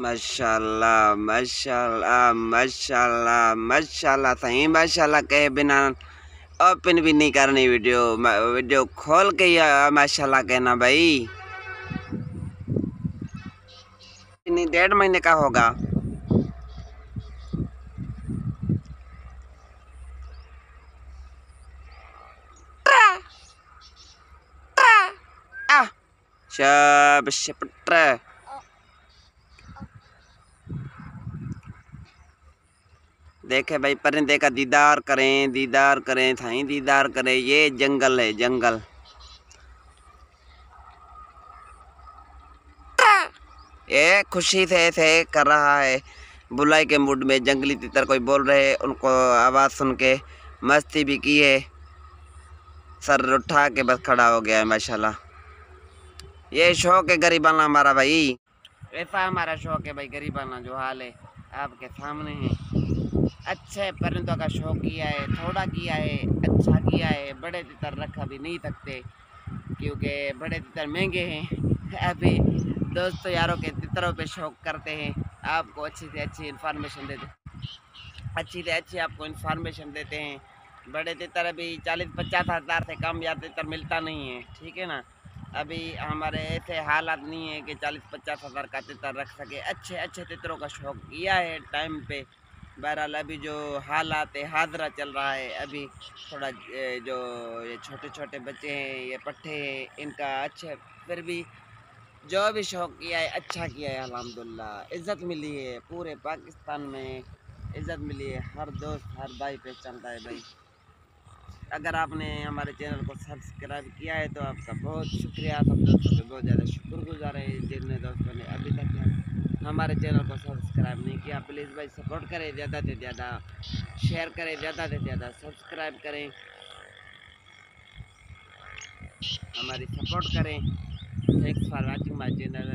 माशाल्लाह माशाल्लाह माशाल्लाह माशाल्लाह सही माशाल्लाह कहे बिना ओपन भी नहीं करनी वीडियो खोल के ही माशाल्लाह कहना भाई। नहीं 1.5 महीने का होगा। शाबाश पुत्र। देखे भाई परिंदे का दीदार करें थाई दीदार करें। ये जंगल है जंगल। ये खुशी से ऐसे कर रहा है बुलाई के मूड में। जंगली तितर कोई बोल रहे उनको आवाज़ सुन के मस्ती भी की है। सर उठा के बस खड़ा हो गया है माशाल्लाह। ये शौक है गरीबाना हमारा भाई। ऐसा हमारा शौक है भाई गरीबाना। जो हाल है आपके सामने है। अच्छे परिंदों का शौक किया है, थोड़ा किया है, अच्छा किया है। बड़े तितर रखा भी नहीं सकते क्योंकि बड़े तितर महंगे हैं। अभी दोस्तों यारों के तितरों पे शौक करते हैं। आपको अच्छी से अच्छी इन्फॉर्मेशन देते हैं। बड़े तितर अभी 40-50 हज़ार से कम या तितर मिलता नहीं है, ठीक है ना। अभी हमारे ऐसे हालात नहीं है कि 40-50 हज़ार का तितर रख सके। अच्छे अच्छे तितरों का शौक किया है टाइम पे। बहरहाल अभी जो हालात है हाजरा चल रहा है। अभी थोड़ा जो ये छोटे छोटे बच्चे हैं, ये पट्टे हैं, इनका अच्छे फिर भी जो भी शौक किया है अच्छा किया है अल्हम्दुलिल्लाह। इज़्ज़त मिली है पूरे पाकिस्तान में, इज़्ज़त मिली है। हर दोस्त हर भाई पहचानता है भाई। अगर आपने हमारे चैनल को सब्सक्राइब किया है तो आपका बहुत शुक्रिया। सब दोस्तों के बहुत ज़्यादा शुक्रगुजार है जिन दोस्तों ने अभी तक हमारे चैनल को सब्सक्राइब नहीं किया। प्लीज़ भाई सपोर्ट करें, ज़्यादा से ज़्यादा शेयर करें, ज़्यादा से ज़्यादा सब्सक्राइब करें, हमारी सपोर्ट करें। Thanks for watching my channel.